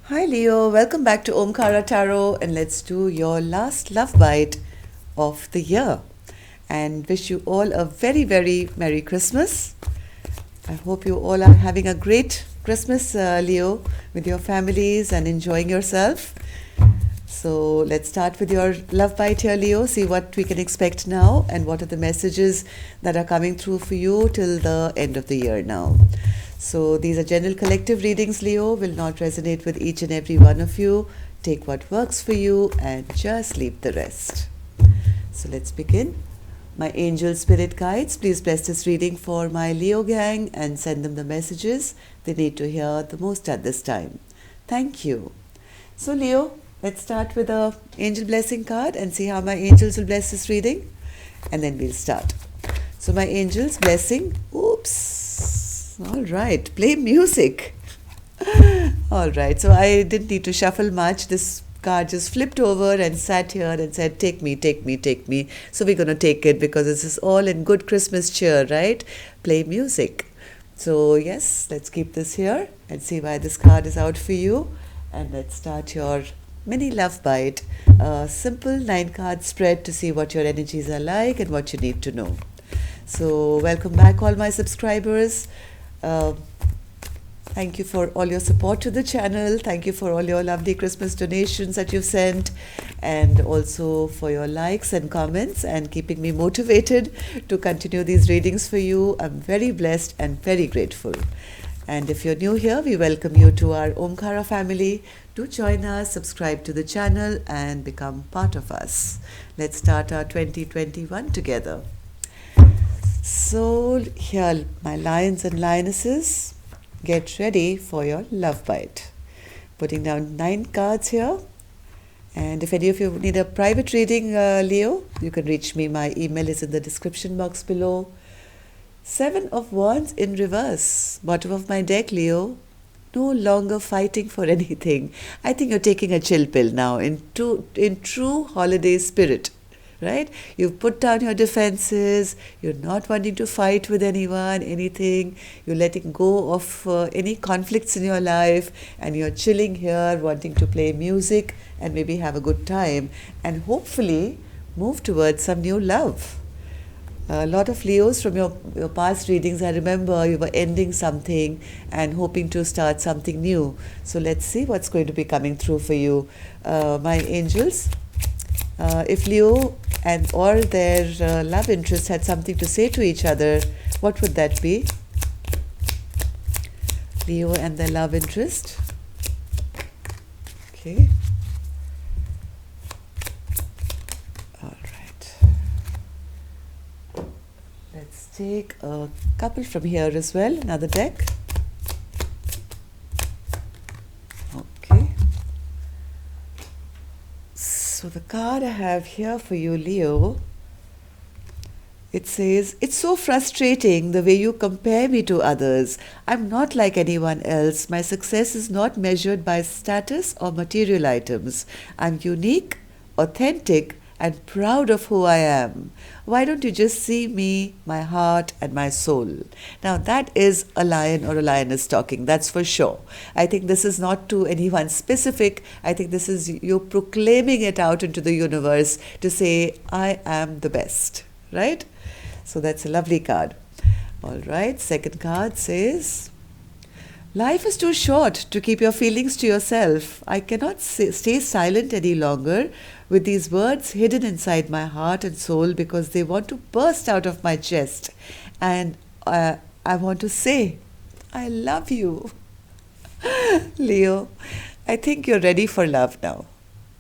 Hi Leo, welcome back to Omkara Tarot, and let's do your last love bite of the year. And wish you all a very, very Merry Christmas. I hope you all are having a great Christmas, Leo, with your families and enjoying yourself. So let's start with your love bite here, Leo. See what we can expect now and what are the messages that are coming through for you till the end of the year now. So these are general collective readings, Leo, will not resonate with each and every one of you. Take what works for you and just leave the rest. So let's begin. My angel spirit guides, please bless this reading for my Leo gang and send them the messages they need to hear the most at this time. Thank you. So Leo, let's start with a angel blessing card and see how my angels will bless this reading, and then we'll start. So my angels blessing. Oops. All right. Play music. All right. So I didn't need to shuffle much. This card just flipped over and sat here and said, take me, take me, take me. So we're going to take it because this is all in good Christmas cheer, right? Play music. So yes, let's keep this here and see why this card is out for you. And let's start your mini love bite. A simple 9-card spread to see what your energies are like and what you need to know. So welcome back all my subscribers. Thank you for all your support to the channel. Thank you for all your lovely Christmas donations that you've sent, and also for your likes and comments and keeping me motivated to continue these readings for you. I'm very blessed and very grateful. And if you're new here, we welcome you to our Omkara family. Do join us, subscribe to the channel and become part of us. Let's start our 2021 together. So here, my lions and lionesses, get ready for your love bite. Putting down 9 cards here. And if any of you need a private reading, Leo, you can reach me. My email is in the description box below. 7 of Wands in reverse. Bottom of my deck, Leo. No longer fighting for anything. I think you're taking a chill pill now in true holiday spirit. Right? You've put down your defenses, you're not wanting to fight with anyone, anything, you're letting go of any conflicts in your life, and you're chilling here, wanting to play music and maybe have a good time, and hopefully move towards some new love. A lot of Leos from your past readings, I remember you were ending something and hoping to start something new. So let's see what's going to be coming through for you, my angels. If Leo and or their love interest had something to say to each other, what would that be? Leo and their love interest. Okay. All right. Let's take a couple from here as well, another deck. Okay. So the card I have here for you, Leo, it says, it's so frustrating the way you compare me to others. I'm not like anyone else. My success is not measured by status or material items. I'm unique, authentic, and proud of who I am. Why don't you just see me, my heart, and my soul? Now that is a lion or a lioness talking, that's for sure. I think this is not to anyone specific. I think this is you proclaiming it out into the universe to say, I am the best, right? So that's a lovely card. All right, second card says, life is too short to keep your feelings to yourself. I cannot stay silent any longer with these words hidden inside my heart and soul because they want to burst out of my chest. And I want to say, I love you. Leo, I think you're ready for love now.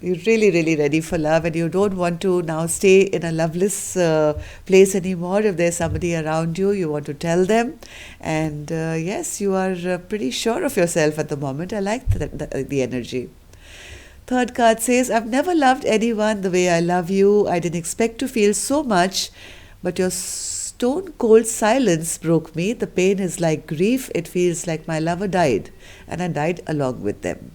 You're really, really ready for love, and you don't want to now stay in a loveless place anymore. If there's somebody around you, you want to tell them. And yes, you are pretty sure of yourself at the moment. I like the energy. Third card says, I've never loved anyone the way I love you. I didn't expect to feel so much, but your stone cold silence broke me. The pain is like grief. It feels like my lover died, and I died along with them.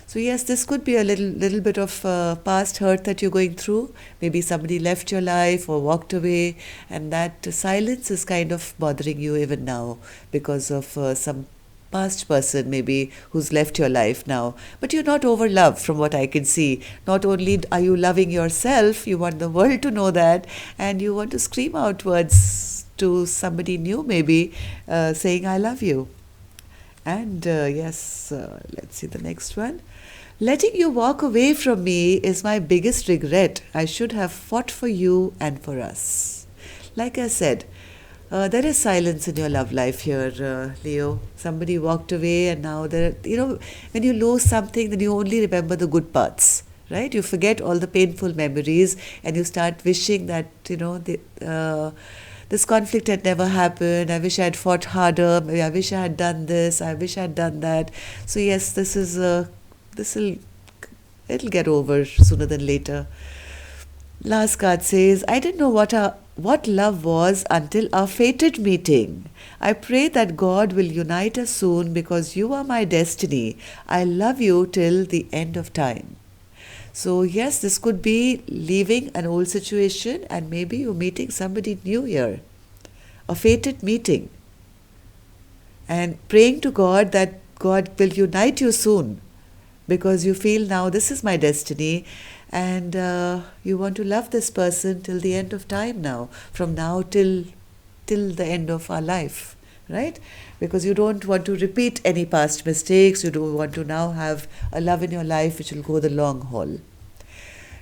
So yes, this could be a little bit of past hurt that you're going through. Maybe somebody left your life or walked away, and that silence is kind of bothering you even now because of some past person maybe who's left your life now, but you're not over love from what I can see. Not only are you loving yourself, you want the world to know that, and you want to scream outwards to somebody new maybe, saying I love you. And yes, let's see the next one. Letting you walk away from me is my biggest regret. I should have fought for you and for us. Like I said, there is silence in your love life here, Leo. Somebody walked away, and now when you lose something, then you only remember the good parts, right? You forget all the painful memories, and you start wishing that this conflict had never happened. I wish I had fought harder. Maybe I wish I had done this. I wish I had done that. So yes, it'll get over sooner than later. Last card says, I didn't know what love was until our fated meeting. I pray that God will unite us soon because you are my destiny. I love you till the end of time. So yes, this could be leaving an old situation and maybe you're meeting somebody new here. A fated meeting. And praying to God that God will unite you soon because you feel now this is my destiny and you want to love this person till the end of time now, from now till the end of our life, right? Because you don't want to repeat any past mistakes. You don't want to now have a love in your life which will go the long haul.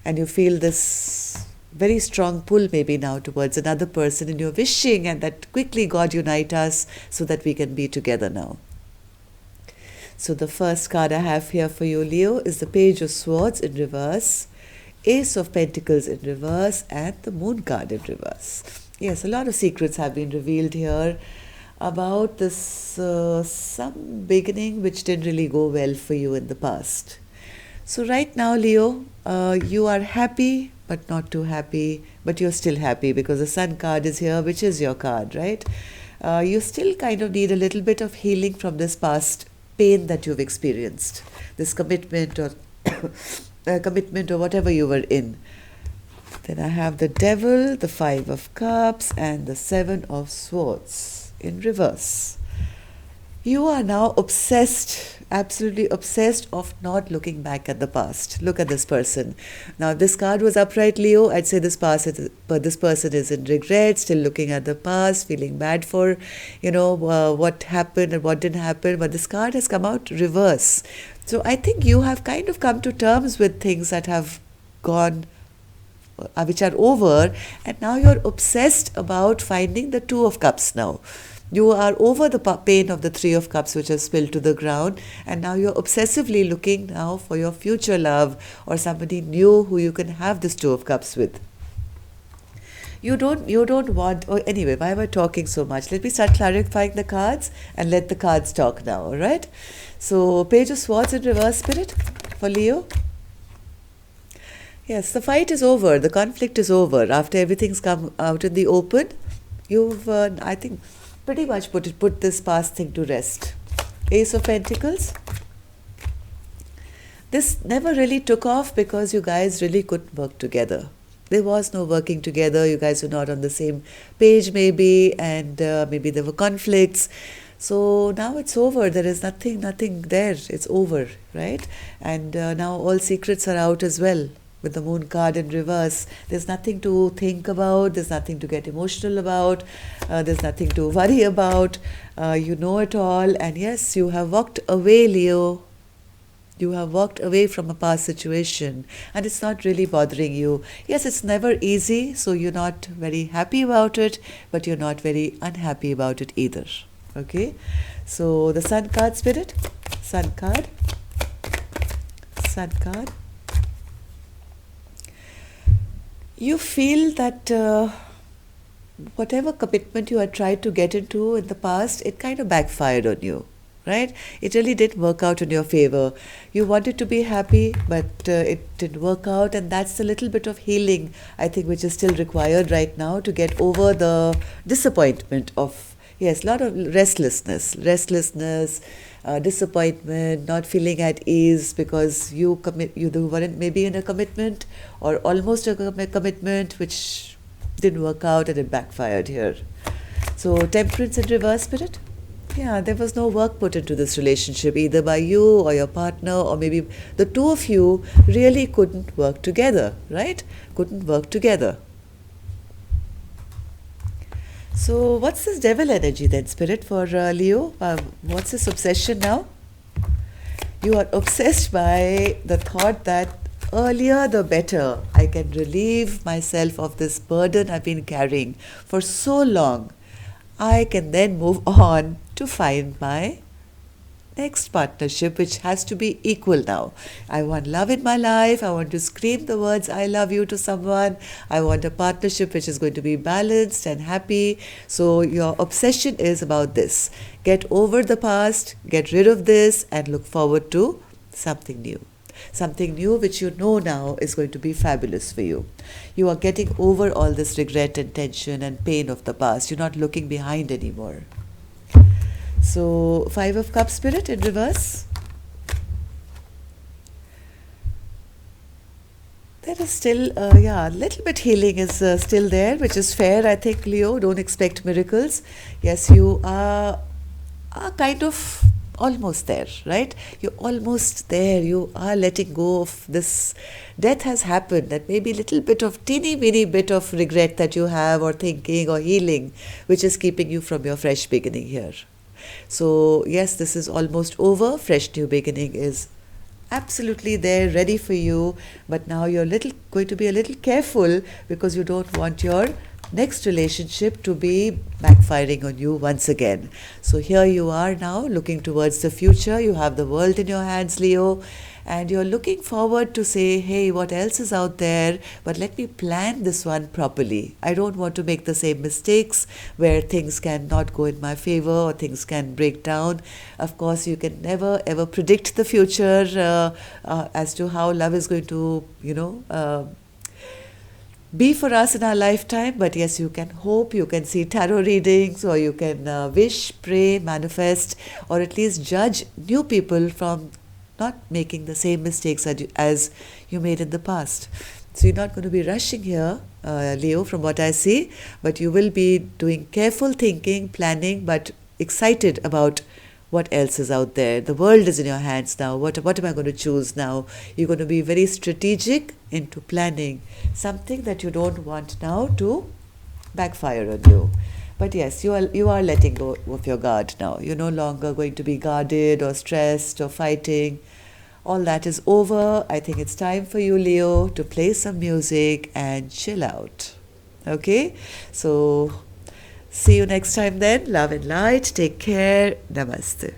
And you feel this very strong pull maybe now towards another person and you're wishing and that quickly God unite us so that we can be together now. So the first card I have here for you, Leo, is the Page of Swords in reverse, Ace of Pentacles in reverse, and the Moon card in reverse. Yes, a lot of secrets have been revealed here about this some beginning which didn't really go well for you in the past. So right now, Leo, you are happy but not too happy, but you're still happy because the Sun card is here, which is your card, right? You still kind of need a little bit of healing from this past pain that you've experienced, this commitment or commitment or whatever you were in. Then I have the Devil, the Five of Cups, and the Seven of Swords in reverse. You are now obsessed, absolutely obsessed of not looking back at the past. Look at this person. Now, if this card was upright, Leo, I'd say this person is in regret, still looking at the past, feeling bad for, what happened and what didn't happen. But this card has come out reverse. So I think you have kind of come to terms with things that have gone, which are over, and now you're obsessed about finding the Two of Cups now. You are over the pain of the Three of Cups which has spilled to the ground, and now you're obsessively looking now for your future love or somebody new who you can have this Two of Cups with. You don't want, anyway, why am I talking so much? Let me start clarifying the cards and let the cards talk now, all right? So, Page of Swords in reverse, Spirit, for Leo. Yes, the fight is over, the conflict is over. After everything's come out in the open, you've, I think, pretty much put this past thing to rest. Ace of Pentacles. This never really took off because you guys really couldn't work together. There was no working together. You guys were not on the same page maybe, and maybe there were conflicts. So now it's over. There is nothing there. It's over, right? And now all secrets are out as well. With the Moon card in reverse, there's nothing to think about, there's nothing to get emotional about, there's nothing to worry about, you know it all. And yes, you have walked away, Leo. You have walked away from a past situation and it's not really bothering you. Yes, it's never easy, so you're not very happy about it, but you're not very unhappy about it either. Okay, so the Sun card, Spirit, Sun card, Sun card. You feel that whatever commitment you had tried to get into in the past, it kind of backfired on you, right? It really didn't work out in your favor. You wanted to be happy, but it didn't work out, and that's a little bit of healing, I think, which is still required right now to get over the disappointment of, yes, a lot of restlessness, disappointment, not feeling at ease because you weren't maybe in a commitment or almost a commitment which didn't work out and it backfired here. So Temperance in reverse, Spirit. Yeah, there was no work put into this relationship either by you or your partner, or maybe the two of you really couldn't work together, right? Couldn't work together. So, what's this devil energy then, Spirit, for Leo? What's this obsession now? You are obsessed by the thought that earlier the better. I can relieve myself of this burden I've been carrying for so long. I can then move on to find my next partnership, which has to be equal now. I want love in my life. I want to scream the words I love you to someone. I want a partnership which is going to be balanced and happy. So your obsession is about this. Get over the past, get rid of this, and look forward to something new. Something new which you know now is going to be fabulous for you. You are getting over all this regret and tension and pain of the past. You're not looking behind anymore. So, Five of Cups, Spirit, in reverse. There is still, a little bit healing is still there, which is fair, I think, Leo. Don't expect miracles. Yes, you are kind of almost there, right? You're almost there. You are letting go of this. Death has happened. That maybe little bit of teeny weeny bit of regret that you have, or thinking, or healing, which is keeping you from your fresh beginning here. So, yes, this is almost over. Fresh new beginning is absolutely there, ready for you. But now you're going to be a little careful, because you don't want your next relationship to be backfiring on you once again. So here you are now looking towards the future. You have the world in your hands, Leo, and you're looking forward to say, hey, what else is out there? But let me plan this one properly. I don't want to make the same mistakes where things can not go in my favor or things can break down. Of course, you can never ever predict the future as to how love is going to, be for us in our lifetime. But yes, you can hope, you can see tarot readings, or you can wish, pray, manifest, or at least judge new people from not making the same mistakes as you made in the past. So you're not going to be rushing here, Leo, from what I see, but you will be doing careful thinking, planning, but excited about what else is out there. The world is in your hands now. What am I going to choose now? You're going to be very strategic into planning something that you don't want now to backfire on you. But yes, you are letting go of your guard now. You're no longer going to be guarded or stressed or fighting. All that is over. I think it's time for you, Leo, to play some music and chill out. Okay? So, see you next time then. Love and light. Take care. Namaste.